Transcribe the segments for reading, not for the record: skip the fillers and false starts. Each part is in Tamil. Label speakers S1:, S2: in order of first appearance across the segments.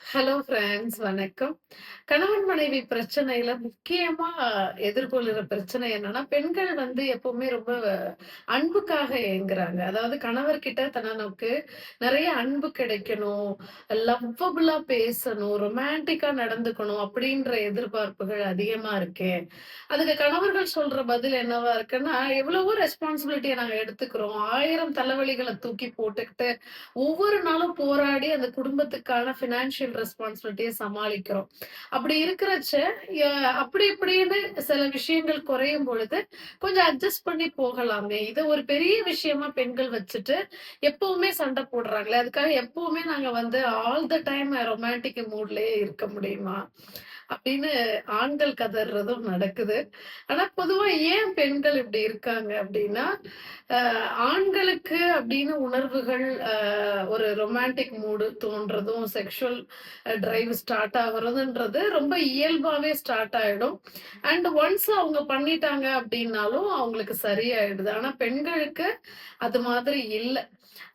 S1: ஹலோ ஃப்ரெண்ட்ஸ், வணக்கம். கணவன் மனைவி பிரச்சனையில முக்கியமா எதிர்கொள்ளுற பிரச்சனை என்னன்னா, பெண்கள் வந்து எப்பவுமே ரொம்ப அன்புக்காக ஏங்குறாங்க. அதாவது கணவர்கிட்ட தனக்கு நெறைய அன்பு கிடைக்கணும், லவ்வபுளா பேசணும், ரொமான்டிக்கா நடந்துக்கணும் அப்படின்ற எதிர்பார்ப்புகள் அதிகமா இருக்கு. அதுக்கு கணவர்கள் சொல்ற பதில் என்னவா இருக்குன்னா, எவ்வளவோ ரெஸ்பான்சிபிலிட்டிய நாங்க எடுத்துக்கிறோம். 1000 தலைவலிகள தூக்கி போட்டுக்கிட்டு, ஒவ்வொரு நாளும் போராடி அந்த குடும்பத்துக்கான ஃபினான்ஷியல் ரெஸ்பான்சிபிலிட்டிய சமாளிக்கிறோம். அப்படி இருக்கிறச்ச, ய அப்படி இப்படின்னு சில விஷயங்கள் குறையும் பொழுது, கொஞ்சம் அட்ஜஸ்ட் பண்ணி போகலாமே. இத ஒரு பெரிய விஷயமா பெண்கள் வச்சுட்டு, எப்பவுமே சண்டை போடுறாங்களே, அதுக்காக எப்பவுமே நாங்க வந்து ஆல் த டைம் ரொமான்டிக் மூட்லயே இருக்க முடியுமா? அப்படின்னு ஆண்கள் கதர்றதும் நடக்குது. ஆனா பொதுவா ஏன் பெண்கள் இப்படி இருக்காங்க அப்படின்னா, அ ஆண்களுக்கு அப்படின்னு உணர்வுகள் ஒரு ரொமான்டிக் மூடு தோன்றதும், செக்சுவல் டிரைவ் ஸ்டார்ட் ஆகுறதுன்றது ரொம்ப இயல்பாவே ஸ்டார்ட் ஆயிடும். அண்ட் ஒன்ஸ் அவங்க பண்ணிட்டாங்க அப்படின்னாலும் அவங்களுக்கு சரியாயிடுது. ஆனா பெண்களுக்கு அது மாதிரி இல்ல.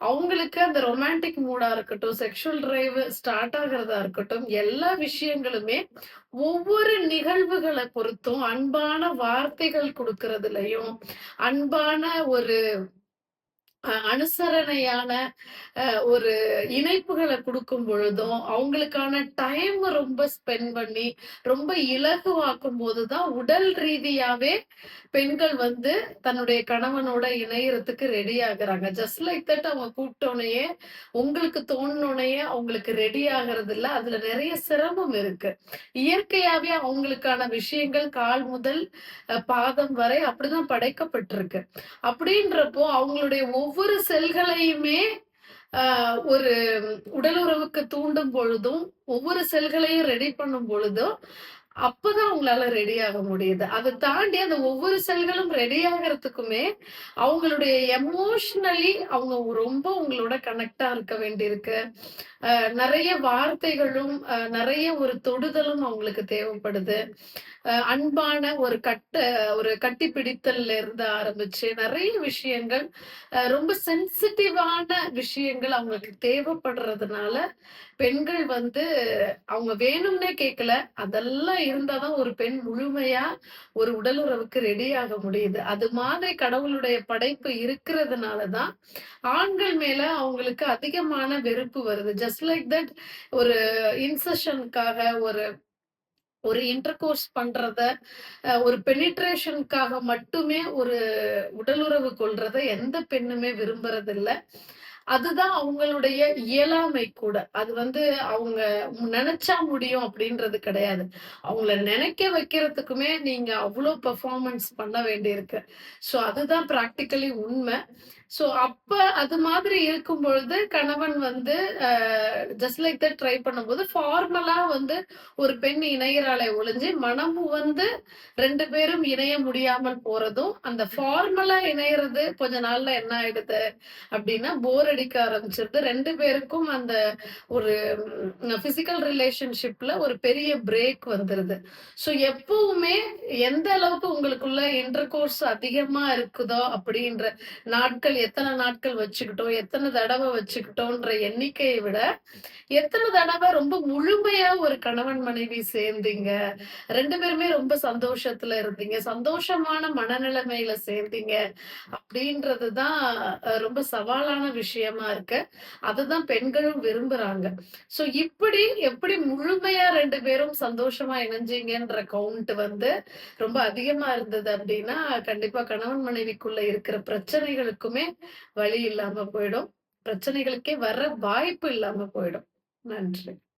S1: அவங்களுக்கு அந்த ரொமான்டிக் மூடா இருக்கட்டும், செக்சுவல் டிரைவ் ஸ்டார்ட் ஆகுறதா இருக்கட்டும், எல்லா விஷயங்களுமே ஒவ்வொரு நிகழ்வுகள பொறுத்தும், அன்பான வார்த்தைகள் குடுக்கறதுலயும், அன்பான ஒரு அனுசரணையான ஒரு இணைப்புகள குடுக்கும் பொழுதும், அவங்களுக்கான டைம் ரொம்ப ஸ்பெண்ட் பண்ணி, ரொம்ப இலகுவாக்கும்போது தான் உடல் ரீதியாவே பெண்கள் வந்து தன்னுடைய கணவனோட இணையறதுக்கு ரெடி ஆகுறாங்க. ஜஸ்ட் லைக் தட் அவங்க கூப்பிட்டோனயே, உங்களுக்கு தோணுனோனயே அவங்களுக்கு ரெடி ஆகுறது இல்ல. அதுல நெறைய சிரமம் இருக்கு. இயற்கையாவே அவங்களுக்கான விஷயங்கள் கால் முதல் பாதம் வரை அப்படிதான் படைக்கப்பட்டிருக்கு. அப்படின்றப்போ அவங்களுடைய ஒவ்வொரு செல்களையுமே ஒரு உடல் உறவுக்கு தூண்டும் பொழுதும், ஒவ்வொரு செல்களையும் ரெடி பண்ணும் பொழுதும், அப்பதான் அவங்களால ரெடி ஆக முடியுது. அத தாண்டி அந்த ஒவ்வொரு செல்களும் ரெடி ஆகறதுக்குமே, அவங்களுடைய எமோஷனலி அவங்க ரொம்ப உங்களோட கனெக்ட்டா இருக்க வேண்டியிருக்கு. நெறைய வார்த்தைகளும், நெறைய ஒரு தொடுதலும் அவங்களுக்கு தேவைப்படுது. அன்பான ஒரு கட்டிப்பிடித்தல்ல இருந்து ஆரம்பிச்சு நெறைய விஷயங்கள், ரொம்ப சென்சிட்டிவான விஷயங்கள் அவங்களுக்கு தேவைப்படுறதுனால, பெண்கள் வந்து அவங்க வேணும்னே கேட்கல. அதெல்லாம் இருந்தா தான் ஒரு பெண் முழுமையா ஒரு உடல் உறவுக்கு ரெடி ஆக முடியுது. அது மாதிரி கடவுளுடைய படைப்பு இருக்கிறதுனால தான், ஆண்கள் மேல அவங்களுக்கு அதிகமான வெறுப்பு வருது. ஜஸ்ட் லைக் தட் ஒரு இன்செஷன்க்காக ஒரு ஒரு இன்டர்கோர்ஸ் பண்றத, ஒரு பெனிட்ரேஷன்க்காக மட்டுமே ஒரு உடலுறவு கொள்றத எந்த பெண்ணுமே விரும்புறதில்ல. அதுதான் அவங்களுடைய இயலாமை கூட. அது வந்து அவங்க நெனச்சா முடியும் அப்படின்றது கிடையாது. அவங்கள நெனைக்க வைக்கிறதுக்குமே நீங்க அவ்ளோ பெர்ஃபார்மன்ஸ் பண்ண வேண்டியிருக்கு. ஸோ அதுதான் பிராக்டிகலி உண்ம. ஸோ அப்ப அது மாதிரி இருக்கும் பொழுது கணவன் வந்து அ ஜஸ்ட் லைக் தட் ட்ரை பண்ணும்போது, ஃபார்மலா வந்து ஒரு பெண் இணையறாளே ஒழிஞ்சு, மனமு வந்து 2 பேரும் இணைய முடியாமல் போறதும், அந்த ஃபார்மலா இணையறது கொஞ்ச நாள்ல என்ன ஆயிடுது அப்டின்னா, போர் அடிக்க ஆரம்பிச்சுருது. 2 பேருக்கும் அந்த ஒரு பிசிக்கல் ரிலேஷன்ஷிப்ல ஒரு பெரிய பிரேக் வந்துருது. ஸோ எப்பவுமே எந்த அளவுக்கு உங்களுக்குள்ள இன்டர்கோர்ஸ் அதிகமா இருக்குதோ, அப்படின்ற நாட்கள் எத்தன நாட்கள் வச்சுக்கிட்டோம், எத்தன தடவ வச்சுக்கிட்டோன்ற எண்ணிக்கைய விட, எத்தன தடவ ரொம்ப முழுமையா ஒரு கணவன் மனைவி சேர்ந்தீங்க. 2 பேருமே ரொம்ப சந்தோஷத்துல இருந்தீங்க. சந்தோஷமான மனநிலைமையில சேர்ந்தீங்க. அப்படின்றது தான் ரொம்ப சவாலான விஷயமா இருக்கு. அதுதான் பெண்களும் விரும்புறாங்க. ஸோ இப்படி எப்படி முழுமையா 2 பேரும் சந்தோஷமா இணைஞ்சீங்கன்ற கவுண்ட் வந்து ரொம்ப அதிகமா இருந்தது அப்படின்னா, கண்டிப்பா கணவன் மனைவிக்குள்ள இருக்கிற பிரச்சனைகளுக்குமே வழி இல்லாம போயிடும். பிரச்சனைகளுக்கே வர வாய்ப்பு இல்லாம போயிடும். நன்றி.